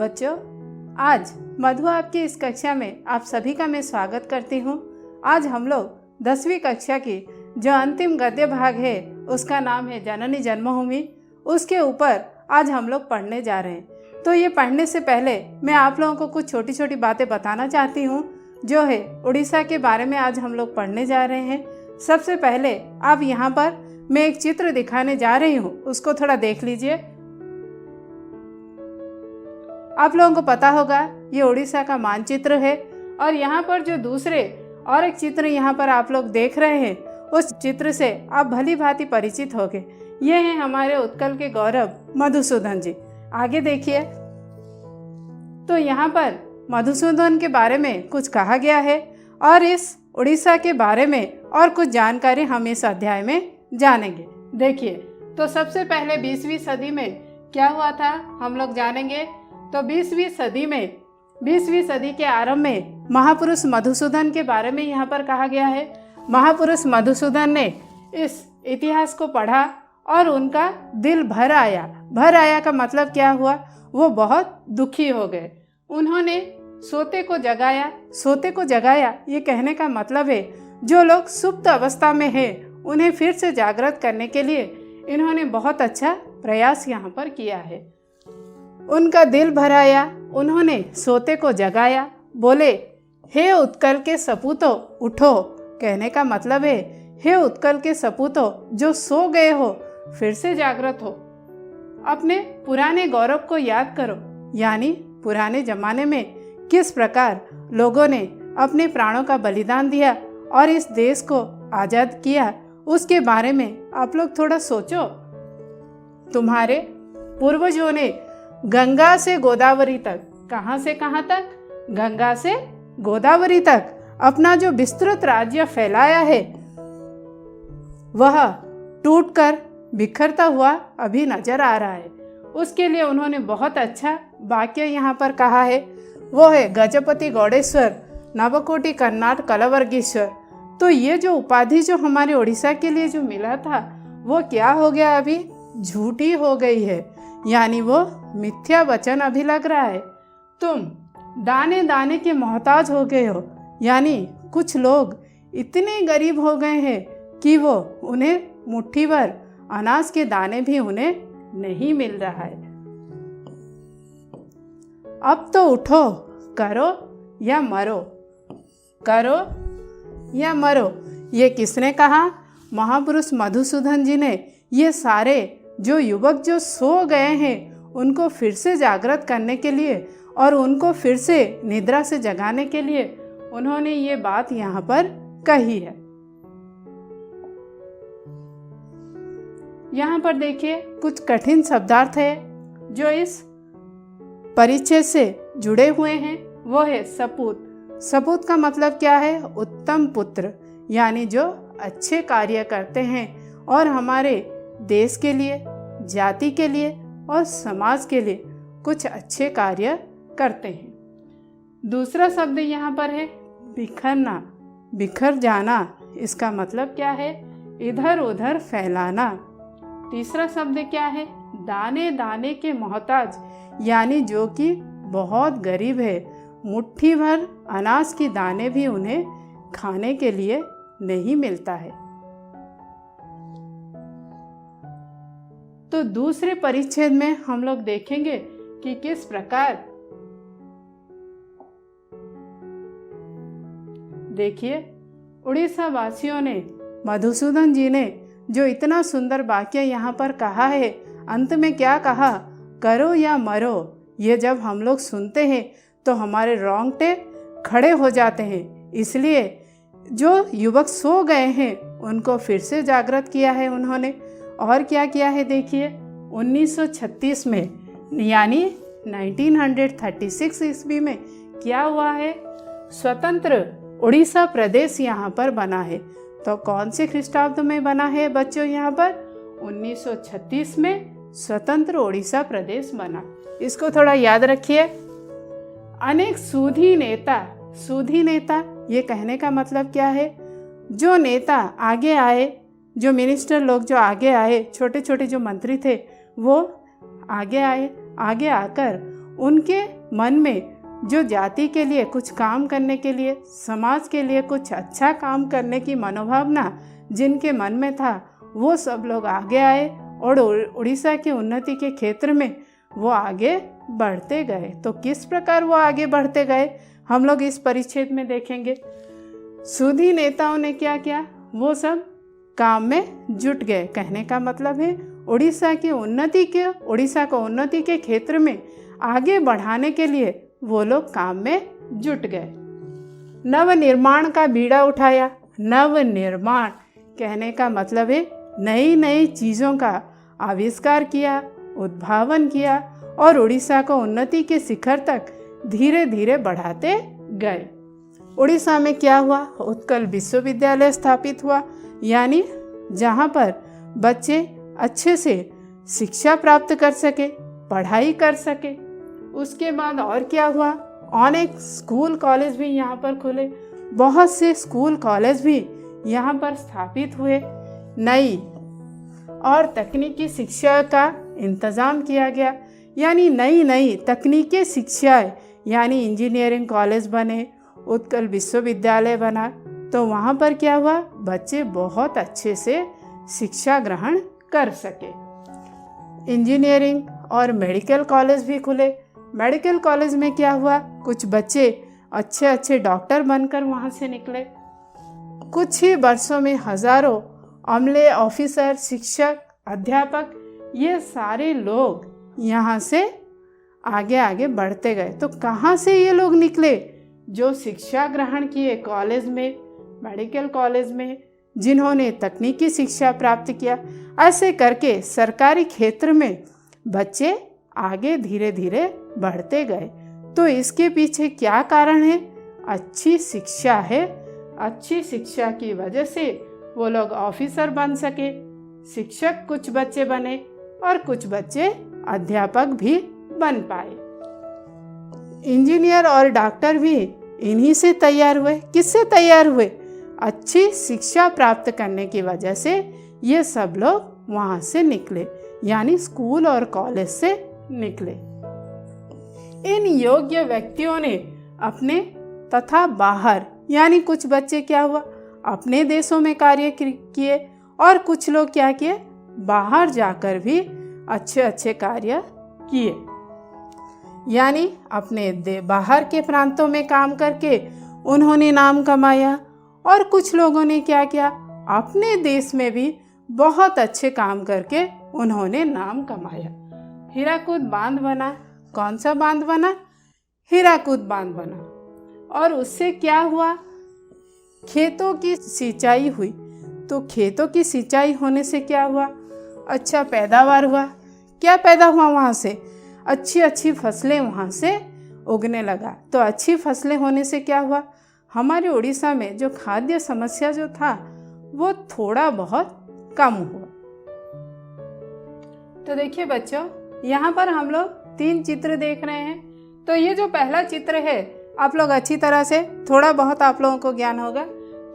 बच्चों, आज मधु आपकी इस कक्षा में आप सभी का मैं स्वागत करती हूँ। आज हम लोग 10वीं कक्षा की जो अंतिम गद्य भाग है उसका नाम है जननी जन्मभूमि। उसके ऊपर आज हम लोग पढ़ने जा रहे हैं। तो ये पढ़ने से पहले मैं आप लोगों को कुछ छोटी छोटी बातें बताना चाहती हूँ जो है उड़ीसा के बारे में आज हम लोग पढ़ने जा रहे हैं। सबसे पहले आप यहाँ पर मैं एक चित्र दिखाने जा रही हूँ, उसको थोड़ा देख लीजिए। आप लोगों को पता होगा ये उड़ीसा का मानचित्र है और यहाँ पर जो दूसरे और एक चित्र यहाँ पर आप लोग देख रहे हैं उस चित्र से आप भली भांति परिचित होंगे। ये हैं हमारे उत्कल के गौरव मधुसूदन जी। आगे देखिए, तो यहाँ पर मधुसूदन के बारे में कुछ कहा गया है और इस उड़ीसा के बारे में और कुछ जानकारी हम इस अध्याय में जानेंगे। देखिए, तो सबसे पहले 20वीं सदी में क्या हुआ था हम लोग जानेंगे। तो 20वीं सदी के आरंभ में महापुरुष मधुसूदन के बारे में यहाँ पर कहा गया है। महापुरुष मधुसूदन ने इस इतिहास को पढ़ा और उनका दिल भर आया। भर आया का मतलब क्या हुआ, वो बहुत दुखी हो गए। उन्होंने सोते को जगाया। सोते को जगाया ये कहने का मतलब है जो लोग सुप्त अवस्था में हैं उन्हें फिर से जागृत करने के लिए इन्होंने बहुत अच्छा प्रयास यहाँ पर किया है। उनका दिल भराया, उन्होंने सोते को जगाया। बोले, हे उत्कल के सपूतों उठो। कहने का मतलब है हे उत्कल के सपूतों जो सो गए हो फिर से जागृत हो। अपने पुराने गौरव को याद करो, यानी पुराने जमाने में किस प्रकार लोगों ने अपने प्राणों का बलिदान दिया और इस देश को आज़ाद किया, उसके बारे में आप लोग थोड़ा सोचो। तुम्हारे पूर्वजों ने गंगा से गोदावरी तक, कहाँ से कहाँ तक, गंगा से गोदावरी तक अपना जो विस्तृत राज्य फैलाया है वह टूटकर बिखरता हुआ अभी नजर आ रहा है। उसके लिए उन्होंने बहुत अच्छा वाक्य यहाँ पर कहा है, वो है गजपति गौडेश्वर नवकोटि कर्नाट कलवर्गीश्वर। तो ये जो उपाधि जो हमारे उड़ीसा के लिए जो मिला था वो क्या हो गया, अभी झूठी हो गई है, यानी वो मिथ्या वचन अभी लग रहा है। तुम दाने दाने के मोहताज हो गए हो, यानी कुछ लोग इतने गरीब हो गए हैं कि वो उन्हें मुट्ठी भर अनाज के दाने भी उन्हें नहीं मिल रहा है। अब तो उठो, करो या मरो, करो या मरो। ये किसने कहा? महापुरुष मधुसूदन जी ने। ये सारे जो युवक जो सो गए हैं उनको फिर से जागृत करने के लिए और उनको फिर से निद्रा से जगाने के लिए उन्होंने ये बात यहाँ पर कही है। यहाँ पर देखिए कुछ कठिन शब्दार्थ है जो इस परिचय से जुड़े हुए हैं। वो है सपूत। सपूत का मतलब क्या है? उत्तम पुत्र, यानी जो अच्छे कार्य करते हैं और हमारे देश के लिए, जाति के लिए और समाज के लिए कुछ अच्छे कार्य करते हैं। दूसरा शब्द यहाँ पर है बिखरना, बिखर जाना। इसका मतलब क्या है? इधर उधर फैलाना। तीसरा शब्द क्या है? दाने दाने के मोहताज, यानी जो कि बहुत गरीब है, मुट्ठी भर अनाज के दाने भी उन्हें खाने के लिए नहीं मिलता है। तो दूसरे परिच्छेद में हम लोग देखेंगे कि किस प्रकार, देखिए, उड़ीसा वासियों ने, मधुसूदन जी ने जो इतना सुंदर वाक्य यहाँ पर कहा है, अंत में क्या कहा? करो या मरो। ये जब हम लोग सुनते हैं तो हमारे रोंगटे खड़े हो जाते हैं। इसलिए जो युवक सो गए हैं उनको फिर से जागृत किया है उन्होंने। और क्या किया है देखिए, 1936 में यानी 1936 ईस्वी में क्या हुआ है? स्वतंत्र उड़ीसा प्रदेश यहाँ पर बना है। तो कौन से ख्रीष्टाब्द में बना है बच्चों? यहाँ पर 1936 में स्वतंत्र उड़ीसा प्रदेश बना। इसको थोड़ा याद रखिए। अनेक सूधी नेता, सूधी नेता ये कहने का मतलब क्या है? जो नेता आगे आए, जो मिनिस्टर लोग जो आगे आए, छोटे छोटे जो मंत्री थे वो आगे आए। आगे आकर उनके मन में जो जाति के लिए कुछ काम करने के लिए, समाज के लिए कुछ अच्छा काम करने की मनोभावना जिनके मन में था, वो सब लोग आगे आए और उड़ीसा की उन्नति के क्षेत्र में वो आगे बढ़ते गए। तो किस प्रकार वो आगे बढ़ते गए हम लोग इस परिच्छेद में देखेंगे। सूदी नेताओं ने क्या किया, वो सब काम में जुट गए। कहने का मतलब है उड़ीसा को उन्नति के क्षेत्र में आगे बढ़ाने के लिए वो लोग काम में जुट गए। नवनिर्माण का बीड़ा उठाया। नवनिर्माण कहने का मतलब है नई नई चीज़ों का आविष्कार किया, उद्भावन किया और उड़ीसा को उन्नति के शिखर तक धीरे धीरे बढ़ाते गए। उड़ीसा में क्या हुआ, उत्कल विश्वविद्यालय स्थापित हुआ, यानी जहाँ पर बच्चे अच्छे से शिक्षा प्राप्त कर सके, पढ़ाई कर सके। उसके बाद और क्या हुआ, अनेक स्कूल कॉलेज भी यहाँ पर खुले, बहुत से स्कूल कॉलेज भी यहाँ पर स्थापित हुए। नई और तकनीकी शिक्षा का इंतज़ाम किया गया, यानी नई नई तकनीकी शिक्षाएं, यानी इंजीनियरिंग कॉलेज बने, उत्कल विश्वविद्यालय बना। तो वहाँ पर क्या हुआ, बच्चे बहुत अच्छे से शिक्षा ग्रहण कर सके। इंजीनियरिंग और मेडिकल कॉलेज भी खुले। मेडिकल कॉलेज में क्या हुआ, कुछ बच्चे अच्छे अच्छे डॉक्टर बनकर वहाँ से निकले। कुछ ही वर्षों में हजारों अमले, ऑफिसर, शिक्षक, अध्यापक, ये सारे लोग यहाँ से आगे आगे बढ़ते गए। तो कहाँ से ये लोग निकले, जो शिक्षा ग्रहण किए कॉलेज में, मेडिकल कॉलेज में, जिन्होंने तकनीकी शिक्षा प्राप्त किया। ऐसे करके सरकारी क्षेत्र में बच्चे आगे धीरे धीरे बढ़ते गए। तो इसके पीछे क्या कारण है, अच्छी शिक्षा है। अच्छी शिक्षा की वजह से वो लोग ऑफिसर बन सके, शिक्षक कुछ बच्चे बने और कुछ बच्चे अध्यापक भी बन पाए। इंजीनियर और डॉक्टर भी इन्हीं से तैयार हुए। किससे तैयार हुए, अच्छी शिक्षा प्राप्त करने की वजह से ये सब लोग वहाँ से निकले, यानी स्कूल और कॉलेज से निकले। इन योग्य व्यक्तियों ने अपने तथा बाहर, यानी कुछ बच्चे क्या हुआ, अपने देशों में कार्य किए और कुछ लोग क्या किए, बाहर जाकर भी अच्छे अच्छे कार्य किए। यानी अपने बाहर के प्रांतों में काम करके उन्होंने नाम कमाया और कुछ लोगों ने क्या किया, अपने देश में भी बहुत अच्छे काम करके उन्होंने नाम कमाया। हीराकुद बांध बना। कौन सा बांध बना, हीराकुद बांध बना। और उससे क्या हुआ, खेतों की सिंचाई हुई। तो खेतों की सिंचाई होने से क्या हुआ, अच्छा पैदावार हुआ। क्या पैदा हुआ, वहाँ से अच्छी अच्छी फसलें वहाँ से उगने लगा। तो अच्छी फसलें होने से क्या हुआ, हमारे उड़ीसा में जो खाद्य समस्या जो था वो थोड़ा बहुत कम हुआ। तो देखिए बच्चों, यहाँ पर हम लोग 3 चित्र देख रहे हैं। तो ये जो पहला चित्र है, आप लोग अच्छी तरह से, थोड़ा बहुत आप लोगों को ज्ञान होगा।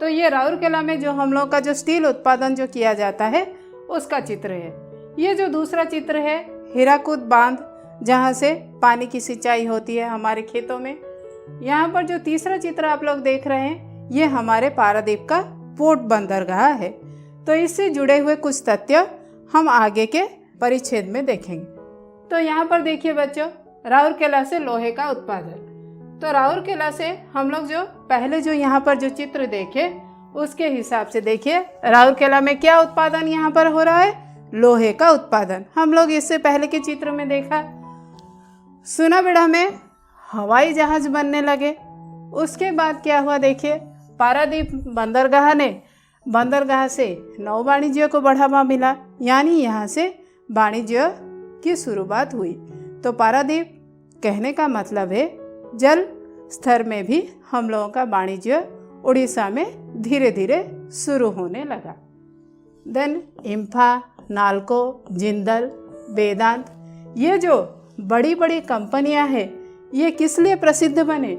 तो ये राउरकेला में जो हम लोग का जो स्टील उत्पादन जो किया जाता है उसका चित्र है। ये जो दूसरा चित्र है, हीराकुद बांध, जहाँ से पानी की सिंचाई होती है हमारे खेतों में। यहाँ पर जो तीसरा चित्र आप लोग देख रहे हैं, ये हमारे पारादीप का पोर्ट बंदरगाह है। तो इससे जुड़े हुए कुछ तथ्य हम आगे के परिच्छेद में देखेंगे। तो यहाँ पर देखिए बच्चों, राउरकेला से लोहे का उत्पादन। तो राउरकेला से हम लोग जो पहले जो यहाँ पर जो चित्र देखे उसके हिसाब से देखिए, राउरकेला में क्या उत्पादन यहाँ पर हो रहा है, लोहे का उत्पादन। हम लोग इससे पहले के चित्र में देखा सुनाबेड़ा में हवाई जहाज बनने लगे। उसके बाद क्या हुआ, देखिए पारादीप बंदरगाह से नौ वाणिज्य को बढ़ावा मिला, यानी यहाँ से वाणिज्य की शुरुआत हुई। तो पारादीप कहने का मतलब है जल स्तर में भी हम लोगों का वाणिज्य उड़ीसा में धीरे धीरे शुरू होने लगा। देन इम्फा, नालको, जिंदल, वेदांत, ये जो बड़ी बड़ी कंपनियां हैं, ये किस लिए प्रसिद्ध बने,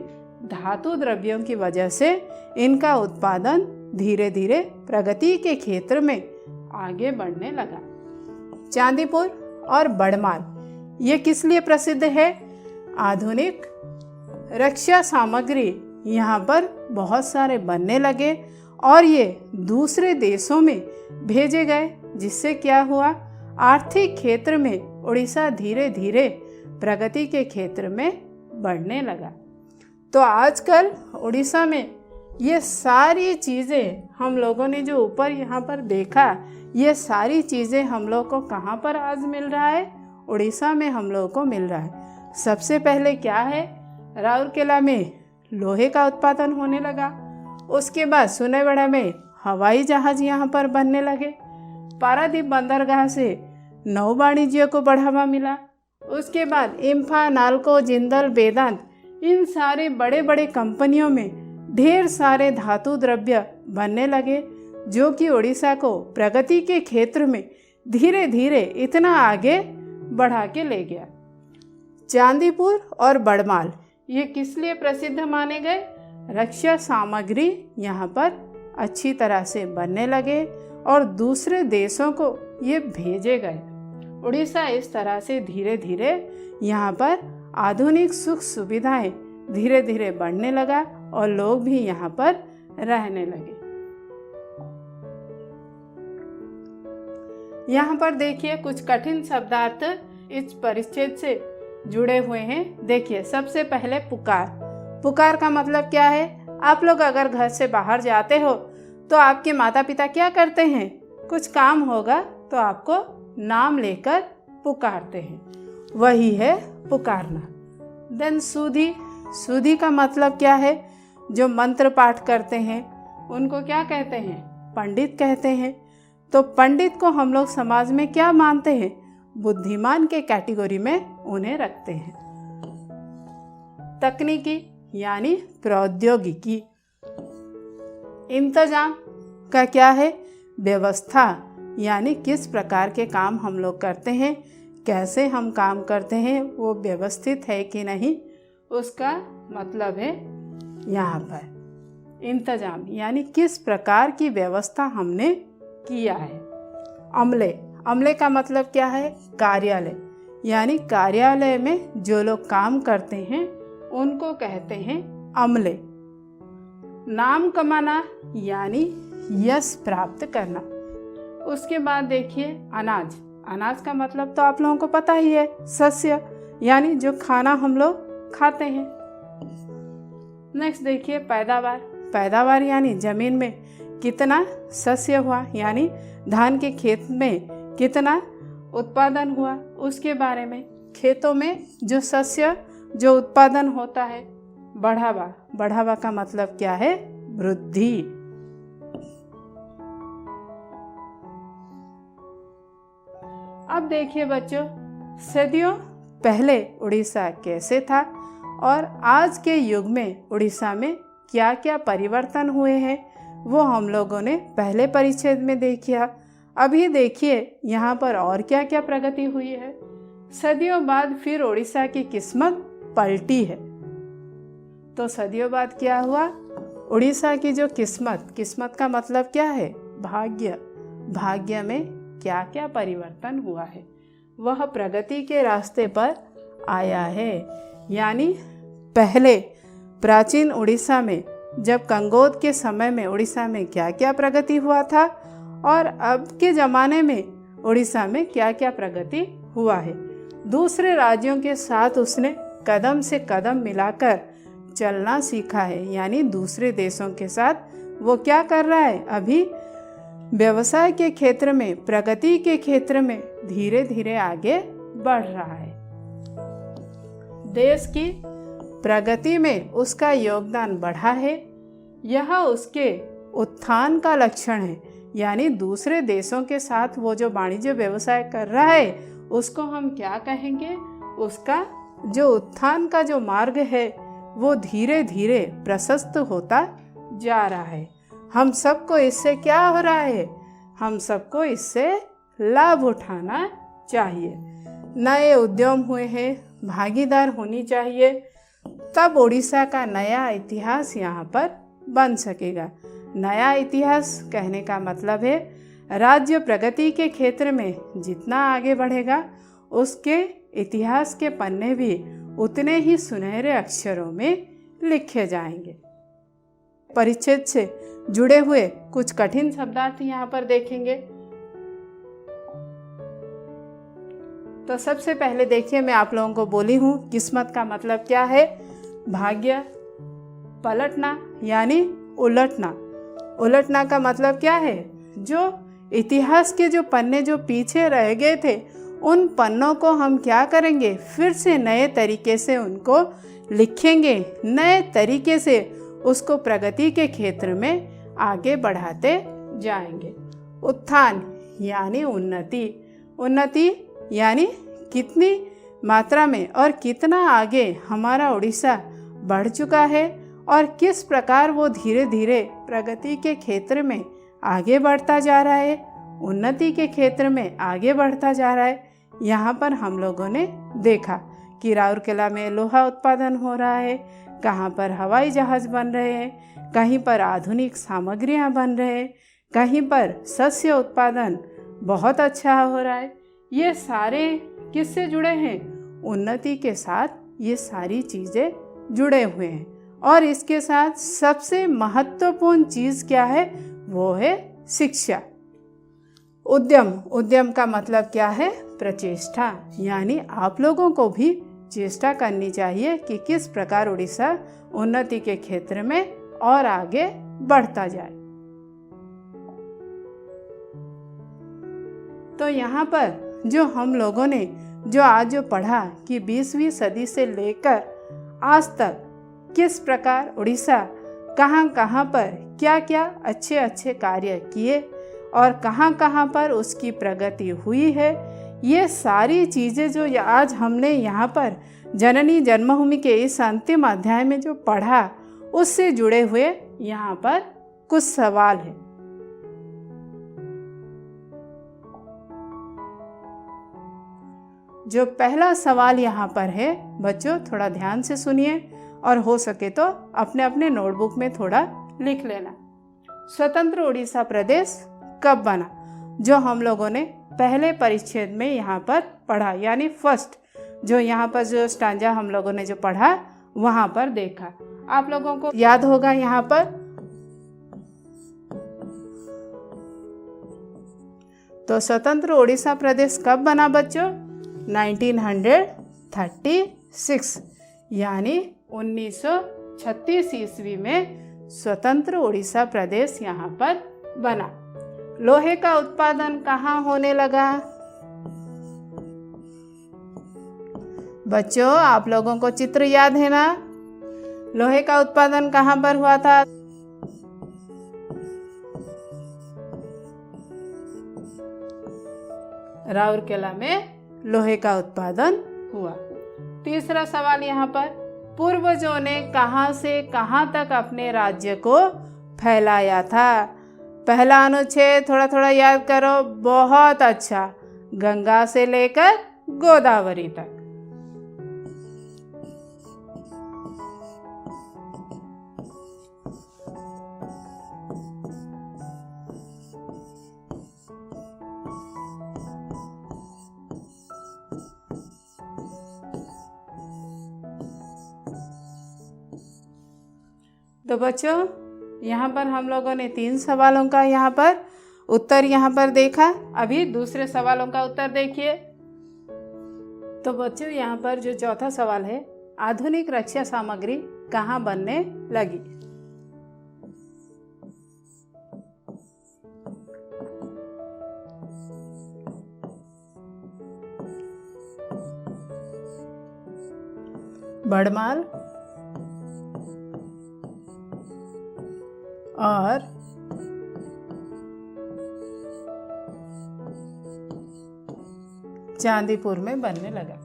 धातु द्रव्यों की वजह से इनका उत्पादन धीरे धीरे प्रगति के क्षेत्र में आगे बढ़ने लगा। चांदीपुर और बड़माल, ये किस लिए प्रसिद्ध है, आधुनिक रक्षा सामग्री यहाँ पर बहुत सारे बनने लगे और ये दूसरे देशों में भेजे गए, जिससे क्या हुआ, आर्थिक क्षेत्र में उड़ीसा धीरे धीरे प्रगति के क्षेत्र में बढ़ने लगा। तो आजकल उड़ीसा में ये सारी चीज़ें हम लोगों ने जो ऊपर यहाँ पर देखा, ये सारी चीज़ें हम लोग को कहाँ पर आज मिल रहा है, उड़ीसा में हम लोगों को मिल रहा है। सबसे पहले क्या है, राउरकेला में लोहे का उत्पादन होने लगा। उसके बाद सुनेवाड़ा में हवाई जहाज़ यहाँ पर बनने लगे। पारादीप बंदरगाह से नौ वाणिज्य को बढ़ावा मिला। उसके बाद इम्फा, नाल्को, जिंदल, वेदांत, इन सारे बड़े बड़े कंपनियों में ढेर सारे धातु द्रव्य बनने लगे, जो कि उड़ीसा को प्रगति के क्षेत्र में धीरे धीरे इतना आगे बढ़ा के ले गया। चांदीपुर और बड़माल ये किस लिए प्रसिद्ध माने गए, रक्षा सामग्री यहाँ पर अच्छी तरह से बनने लगे और दूसरे देशों को ये भेजे गए। उड़ीसा इस तरह से धीरे धीरे यहाँ पर आधुनिक सुख सुविधाएं धीरे धीरे बढ़ने लगा और लोग भी यहाँ पर रहने लगे। यहाँ पर देखिए कुछ कठिन शब्दार्थ इस परिच्छेद से जुड़े हुए हैं। देखिए सबसे पहले पुकार। पुकार का मतलब क्या है, आप लोग अगर घर से बाहर जाते हो तो आपके माता पिता क्या करते हैं, कुछ काम होगा तो आपको नाम लेकर पुकारते हैं, वही है पुकारना। देन सूदी। सूदी का मतलब क्या है, जो मंत्र पाठ करते हैं उनको क्या कहते हैं, पंडित कहते हैं। तो पंडित को हम लोग समाज में क्या मानते हैं, बुद्धिमान के कैटेगरी में उन्हें रखते हैं। तकनीकी यानी प्रौद्योगिकी। इंतजाम का क्या है, व्यवस्था, यानी किस प्रकार के काम हम लोग करते हैं, कैसे हम काम करते हैं, वो व्यवस्थित है कि नहीं, उसका मतलब है यहाँ पर इंतजाम, यानी किस प्रकार की व्यवस्था हमने किया है। अमले। अमले का मतलब क्या है, कार्यालय, यानी कार्यालय में जो लोग काम करते हैं उनको कहते हैं अमले। नाम कमाना यानी यश प्राप्त करना। उसके बाद देखिए अनाज। अनाज का मतलब तो आप लोगों को पता ही है, सस्य, यानी जो खाना हम लोग खाते हैं। नेक्स्ट देखिए पैदावार। पैदावार यानी जमीन में कितना सस्य हुआ, यानी धान के खेत में कितना उत्पादन हुआ, उसके बारे में। खेतों में जो सस्य जो उत्पादन होता है। बढ़ावा। बढ़ावा का मतलब क्या है, वृद्धि। अब देखिए बच्चों, सदियों पहले उड़ीसा कैसे था और आज के युग में उड़ीसा में क्या क्या परिवर्तन हुए हैं, वो हम लोगों ने पहले परिच्छेद में देखा। अभी देखिए यहाँ पर और क्या क्या प्रगति हुई है। सदियों बाद फिर उड़ीसा की किस्मत पलटी है। तो सदियों बाद क्या हुआ, उड़ीसा की जो किस्मत, किस्मत का मतलब क्या है, भाग्य। भाग्य में क्या क्या परिवर्तन हुआ है, वह प्रगति के रास्ते पर आया है। यानी पहले प्राचीन उड़ीसा में, जब कंगोद के समय में उड़ीसा में क्या क्या प्रगति हुआ था और अब के ज़माने में उड़ीसा में क्या क्या प्रगति हुआ है। दूसरे राज्यों के साथ उसने कदम से कदम मिलाकर चलना सीखा है, यानी दूसरे देशों के साथ वो क्या कर रहा है, अभी व्यवसाय के क्षेत्र में, प्रगति के क्षेत्र में धीरे धीरे आगे बढ़ रहा है। देश की प्रगति में उसका योगदान बढ़ा है, यह उसके उत्थान का लक्षण है। यानी दूसरे देशों के साथ वो जो वाणिज्य व्यवसाय कर रहा है उसको हम क्या कहेंगे, उसका जो उत्थान का जो मार्ग है वो धीरे धीरे प्रशस्त होता जा रहा है। हम सबको इससे क्या हो रहा है, हम सबको इससे लाभ उठाना चाहिए। नए उद्यम हुए हैं, भागीदार होनी चाहिए, तब उड़ीसा का नया इतिहास यहाँ पर बन सकेगा। नया इतिहास कहने का मतलब है राज्य प्रगति के क्षेत्र में जितना आगे बढ़ेगा उसके इतिहास के पन्ने भी उतने ही सुनहरे अक्षरों में लिखे जाएंगे। परिच्छेद से जुड़े हुए कुछ कठिन शब्दार्थ यहाँ पर देखेंगे। तो सबसे पहले देखिए, मैं आप लोगों को बोली हूँ किस्मत का मतलब क्या है। भाग्य, पलटना यानी उलटना। उलटना का मतलब क्या है? जो इतिहास के जो पन्ने जो पीछे रह गए थे, उन पन्नों को हम क्या करेंगे, फिर से नए तरीके से उनको लिखेंगे, नए तरीके से उसको प्रगति के क्षेत्र में आगे बढ़ाते जाएंगे। उत्थान यानी उन्नति। उन्नति यानी कितनी मात्रा में और कितना आगे हमारा उड़ीसा बढ़ चुका है और किस प्रकार वो धीरे धीरे प्रगति के क्षेत्र में आगे बढ़ता जा रहा है, उन्नति के क्षेत्र में आगे बढ़ता जा रहा है। यहाँ पर हम लोगों ने देखा कि राउरकेला में लोहा उत्पादन हो रहा है, कहाँ पर हवाई जहाज बन रहे हैं, कहीं पर आधुनिक सामग्रियाँ बन रहे हैं, कहीं पर शस्य उत्पादन बहुत अच्छा हो रहा है। ये सारे किससे जुड़े हैं? उन्नति के साथ ये सारी चीज़ें जुड़े हुए हैं। और इसके साथ सबसे महत्वपूर्ण चीज़ क्या है? वो है शिक्षा। उद्यम। उद्यम का मतलब क्या है? प्रचेष्टा। यानी आप लोगों को भी चेष्टा करनी चाहिए कि किस प्रकार उड़ीसा उन्नति के क्षेत्र में और आगे बढ़ता जाए। तो यहाँ पर जो हम लोगों ने जो आज जो पढ़ा कि 20वीं सदी से लेकर आज तक किस प्रकार उड़ीसा कहाँ कहाँ पर क्या क्या अच्छे अच्छे कार्य किए और कहाँ कहाँ पर उसकी प्रगति हुई है, ये सारी चीज़ें जो आज हमने यहाँ पर जननी जन्मभूमि के इस अंतिम अध्याय में जो पढ़ा, उससे जुड़े हुए यहाँ पर कुछ सवाल है। जो पहला सवाल यहाँ पर है, बच्चों थोड़ा ध्यान से सुनिए और हो सके तो अपने अपने नोटबुक में थोड़ा लिख लेना। स्वतंत्र उड़ीसा प्रदेश कब बना? जो हम लोगों ने पहले परिच्छेद में यहाँ पर पढ़ा, यानी फर्स्ट जो यहाँ पर जो स्टांजा हम लोगों ने जो पढ़ा वहाँ पर देखा। आप लोगों को याद होगा यहाँ पर तो स्वतंत्र उड़ीसा प्रदेश कब बना बच्चों? 1936 यानी 1936 ईस्वी में स्वतंत्र उड़ीसा प्रदेश यहाँ पर बना। लोहे का उत्पादन कहाँ होने लगा? बच्चों आप लोगों को चित्र याद है ना? लोहे का उत्पादन कहाँ पर हुआ था? राउरकेला में लोहे का उत्पादन हुआ। तीसरा सवाल यहाँ पर, पूर्वजों ने कहाँ से कहाँ तक अपने राज्य को फैलाया था? पहला अनुच्छेद थोड़ा थोड़ा याद करो। बहुत अच्छा। गंगा से लेकर गोदावरी तक। तो बच्चों यहाँ पर हम लोगों ने 3 सवालों का यहाँ पर उत्तर यहाँ पर देखा। अभी दूसरे सवालों का उत्तर देखिए। तो बच्चों यहाँ पर जो चौथा सवाल है, आधुनिक रक्षा सामग्री कहाँ बनने लगी? बड़माल और चांदीपुर में बनने लगा।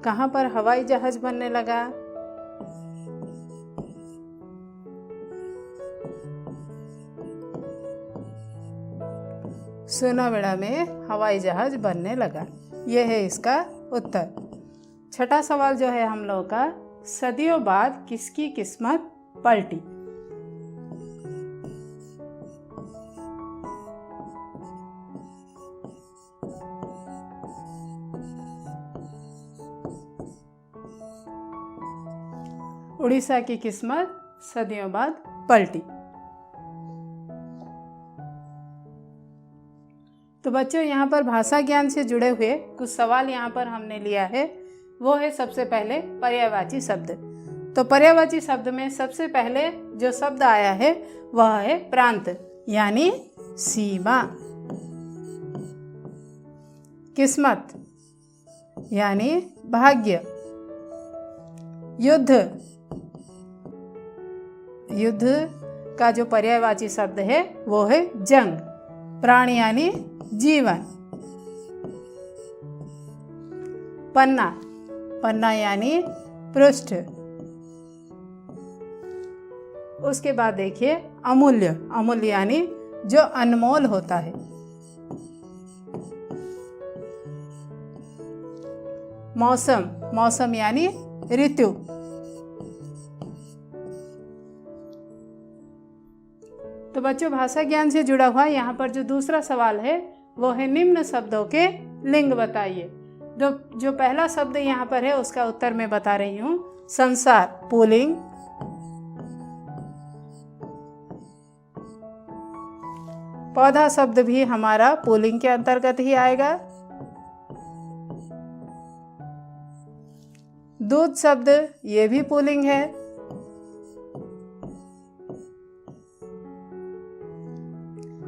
कहाँ पर हवाई जहाज बनने लगा? सोनावेड़ा में हवाई जहाज बनने लगा। यह है इसका उत्तर। छठा सवाल जो है हम लोगों का, सदियों बाद किसकी किस्मत पलटी? उड़ीसा की किस्मत सदियों बाद पलटी। तो बच्चों, यहाँ पर भाषा ज्ञान से जुड़े हुए कुछ सवाल यहाँ पर हमने लिया है। वो है सबसे पहले पर्यायवाची शब्द। तो पर्यायवाची शब्द में सबसे पहले जो शब्द आया है वह है प्रांत यानी सीमा। किस्मत यानी भाग्य। युद्ध, युद्ध का जो पर्यायवाची शब्द है वो है जंग। प्राण यानी जीवन। पन्ना, पन्ना यानी पृष्ठ। उसके बाद देखिए अमूल्य, अमूल्य यानी जो अनमोल होता है। मौसम, मौसम यानी ऋतु। तो बच्चों, भाषा ज्ञान से जुड़ा हुआ यहाँ पर जो दूसरा सवाल है वो है निम्न शब्दों के लिंग बताइए। जो पहला शब्द यहाँ पर है उसका उत्तर मैं बता रही हूँ। संसार पुल्लिंग, पौधा शब्द भी हमारा पुल्लिंग के अंतर्गत ही आएगा। दूध शब्द ये भी पुल्लिंग है।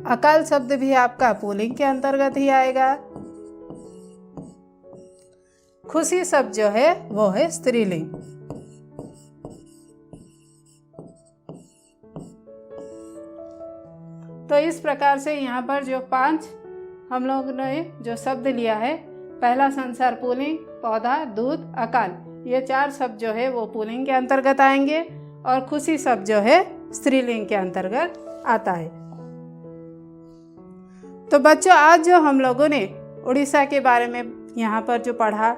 अकाल शब्द भी आपका पुल्लिंग के अंतर्गत ही आएगा। खुशी शब्द जो है वो है स्त्रीलिंग। तो इस प्रकार से यहाँ पर जो 5 हम लोग ने जो शब्द लिया है, पहला संसार पुल्लिंग, पौधा, दूध, अकाल, ये 4 शब्द जो है वो पुल्लिंग के अंतर्गत आएंगे और खुशी शब्द जो है स्त्रीलिंग के अंतर्गत आता है। तो बच्चों, आज जो हम लोगों ने उड़ीसा के बारे में यहाँ पर जो पढ़ा,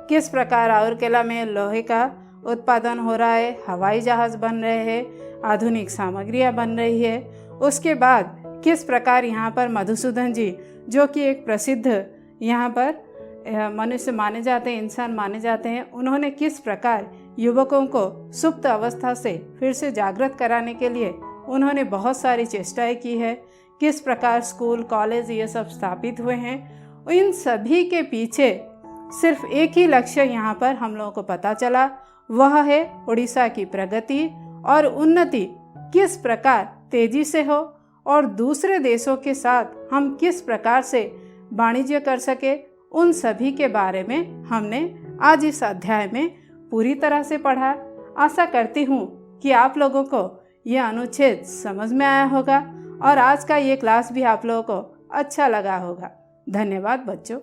किस प्रकार राउरकेला में लोहे का उत्पादन हो रहा है, हवाई जहाज बन रहे हैं, आधुनिक सामग्रियाँ बन रही है, उसके बाद किस प्रकार यहाँ पर मधुसूदन जी जो कि एक प्रसिद्ध यहाँ पर मनुष्य माने जाते हैं, इंसान माने जाते हैं, उन्होंने किस प्रकार युवकों को सुप्त अवस्था से फिर से जागृत कराने के लिए उन्होंने बहुत सारी चेष्टाएं की है, किस प्रकार स्कूल कॉलेज ये सब स्थापित हुए हैं। इन सभी के पीछे सिर्फ एक ही लक्ष्य यहाँ पर हम लोगों को पता चला, वह है उड़ीसा की प्रगति और उन्नति किस प्रकार तेजी से हो और दूसरे देशों के साथ हम किस प्रकार से वाणिज्य कर सके। उन सभी के बारे में हमने आज इस अध्याय में पूरी तरह से पढ़ा। आशा करती हूँ कि आप लोगों को यह अनुच्छेद समझ में आया होगा और आज का ये क्लास भी आप लोगों को अच्छा लगा होगा। धन्यवाद बच्चों।